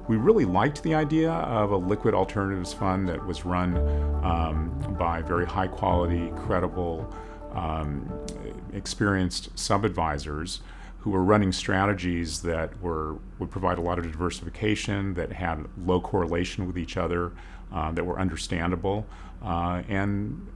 We really liked the idea of a liquid alternatives fund that was run by very high quality, credible, experienced sub-advisors who were running strategies that would provide a lot of diversification, that had low correlation with each other, that were understandable, and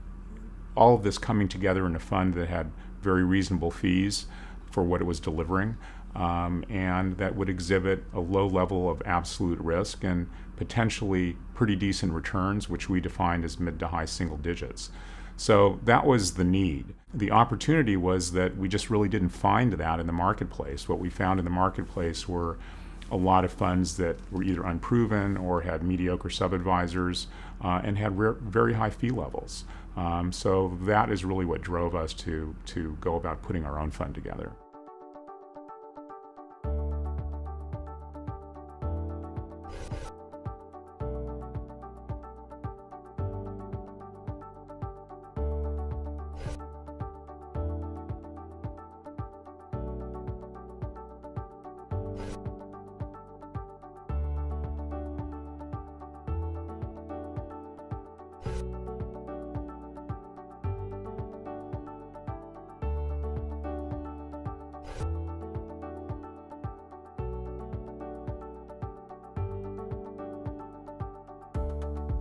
all of this coming together in a fund that had very reasonable fees for what it was delivering, and that would exhibit a low level of absolute risk and potentially pretty decent returns, which we defined as mid to high single digits. So that was the need. The opportunity was that we just really didn't find that in the marketplace. What we found in the marketplace were a lot of funds that were either unproven or had mediocre sub-advisors and had very high fee levels. So that is really what drove us to go about putting our own fund together.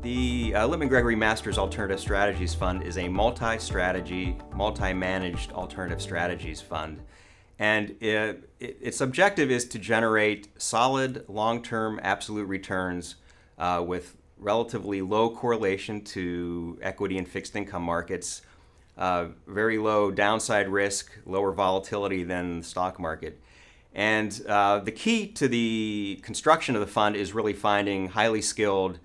The Lipman Gregory Masters Alternative Strategies Fund is a multi-strategy, multi-managed alternative strategies fund. And its objective is to generate solid, long-term absolute returns with relatively low correlation to equity and fixed income markets, very low downside risk, lower volatility than the stock market. And the key to the construction of the fund is really finding highly skilled,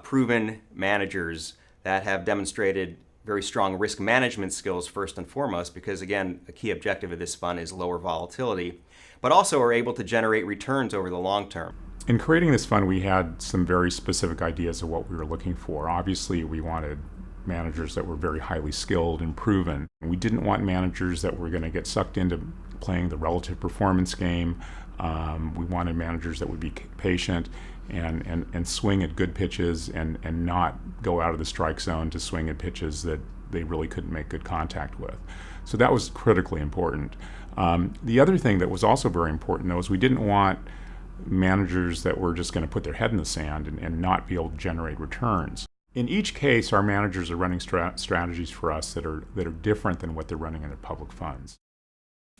proven managers that have demonstrated very strong risk management skills first and foremost, because again, a key objective of this fund is lower volatility, but also are able to generate returns over the long term. In creating this fund, we had some very specific ideas of what we were looking for. Obviously, we wanted managers that were very highly skilled and proven. We didn't want managers that were going to get sucked into playing the relative performance game. We wanted managers that would be patient and swing at good pitches and not go out of the strike zone to swing at pitches that they really couldn't make good contact with. So that was critically important. The other thing that was also very important, though, is we didn't want managers that were just going to put their head in the sand and not be able to generate returns. In each case, our managers are running strategies for us that are different than what they're running in their public funds.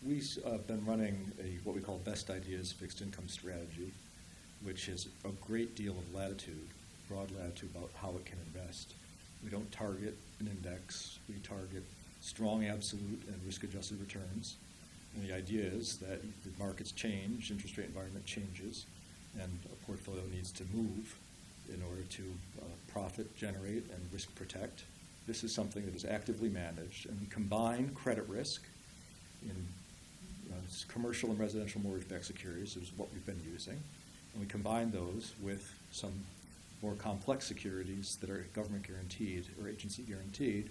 We've been running what we call Best Ideas fixed income strategy, which is a great deal of latitude, broad latitude about how it can invest. We don't target an index. We target strong absolute and risk-adjusted returns. And the idea is that the markets change, interest rate environment changes, and a portfolio needs to move in order to profit generate and risk protect. This is something that is actively managed, and we combine credit risk in commercial and residential mortgage-backed securities is what we've been using, and we combine those with some more complex securities that are government guaranteed or agency guaranteed,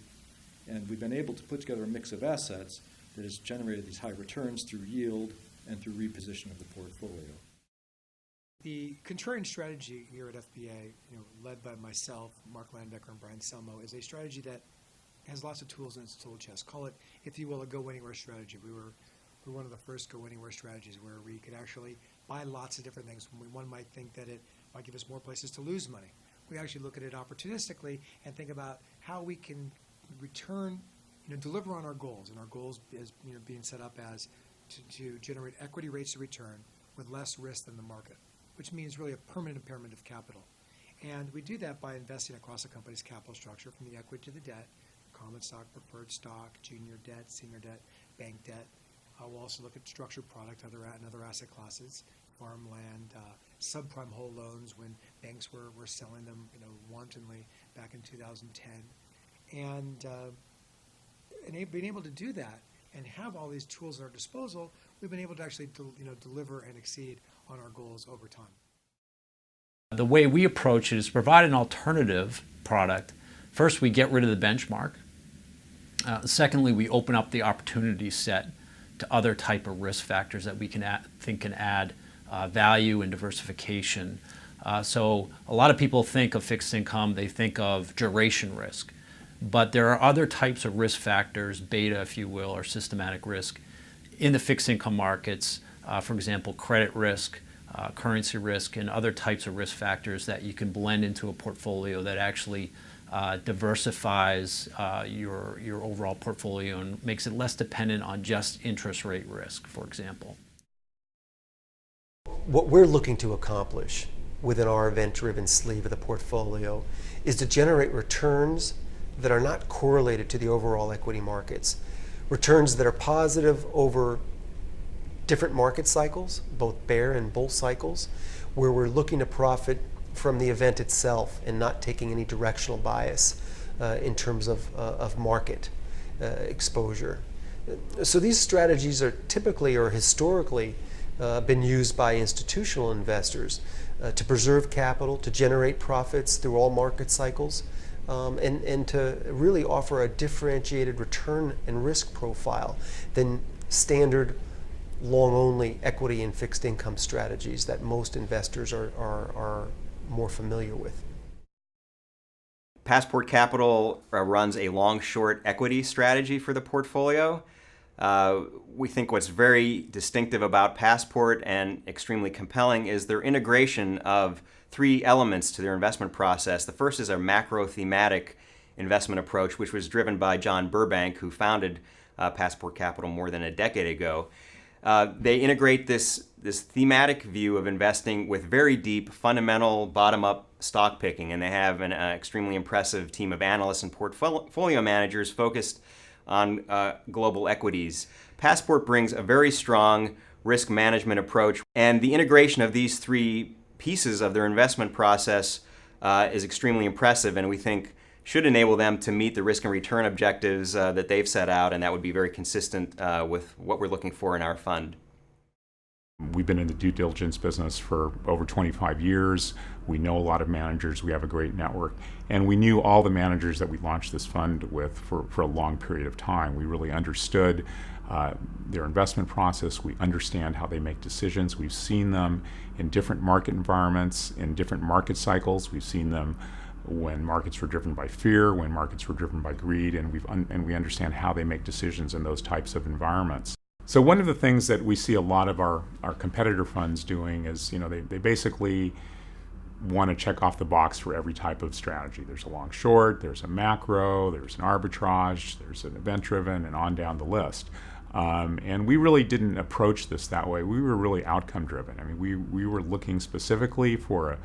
and we've been able to put together a mix of assets that has generated these high returns through yield and through reposition of the portfolio. The contrarian strategy here at FBA, led by myself, Mark Landecker, and Brian Selmo, is a strategy that has lots of tools in its tool chest. Call it, if you will, a go-anywhere strategy. We were one of the first go-anywhere strategies where we could actually buy lots of different things. One might think that it might give us more places to lose money. We actually look at it opportunistically and think about how we can return, deliver on our goals. And our goals is being set up as to generate equity rates of return with less risk than the market, which means really a permanent impairment of capital. And we do that by investing across a company's capital structure from the equity to the debt, common stock, preferred stock, junior debt, senior debt, bank debt. We'll also look at structured product and other asset classes, farmland, subprime whole loans when banks were selling them wantonly back in 2010. And being able to do that and have all these tools at our disposal, we've been able to actually deliver and exceed on our goals over time. The way we approach it is provide an alternative product. First, we get rid of the benchmark. Secondly, we open up the opportunity set to other type of risk factors that we can think can add value and diversification So a lot of people think of fixed income, they think of duration risk. But there are other types of risk factors, beta, if you will, or systematic risk in the fixed income markets. For example, credit risk, currency risk, and other types of risk factors that you can blend into a portfolio that actually diversifies your overall portfolio and makes it less dependent on just interest rate risk, for example. What we're looking to accomplish within our event-driven sleeve of the portfolio is to generate returns that are not correlated to the overall equity markets. Returns that are positive over different market cycles, both bear and bull cycles, where we're looking to profit from the event itself and not taking any directional bias in terms of market exposure. So these strategies are typically or historically been used by institutional investors to preserve capital, to generate profits through all market cycles, and to really offer a differentiated return and risk profile than standard long-only equity and fixed income strategies that most investors are more familiar with. Passport Capital runs a long-short equity strategy for the portfolio. We think what's very distinctive about Passport and extremely compelling is their integration of three elements to their investment process. The first is a macro-thematic investment approach, which was driven by John Burbank, who founded Passport Capital more than a decade ago. They integrate this thematic view of investing with very deep, fundamental, bottom-up stock picking, and they have an extremely impressive team of analysts and portfolio managers focused on global equities. Passport brings a very strong risk management approach, and the integration of these three pieces of their investment process is extremely impressive, and we think should enable them to meet the risk and return objectives that they've set out, and that would be very consistent with what we're looking for in our fund. We've been in the due diligence business for over 25 years. We know a lot of managers. We have a great network. And we knew all the managers that we launched this fund with for a long period of time. We really understood their investment process. We understand how they make decisions. We've seen them in different market environments, in different market cycles. We've seen them when markets were driven by fear, when markets were driven by greed, and we understand how they make decisions in those types of environments. So one of the things that we see a lot of our competitor funds doing is, they basically want to check off the box for every type of strategy. There's a long short, there's a macro, there's an arbitrage, there's an event driven, and on down the list. And we really didn't approach this that way. We were really outcome driven. I mean, we were looking specifically for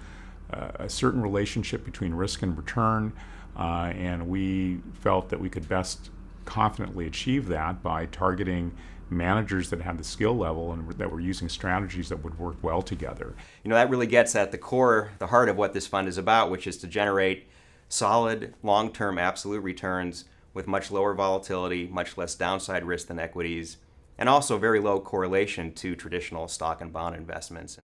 a certain relationship between risk and return, and we felt that we could best confidently achieve that by targeting managers that had the skill level and that were using strategies that would work well together. That really gets at the heart of what this fund is about, which is to generate solid, long-term absolute returns with much lower volatility, much less downside risk than equities, and also very low correlation to traditional stock and bond investments.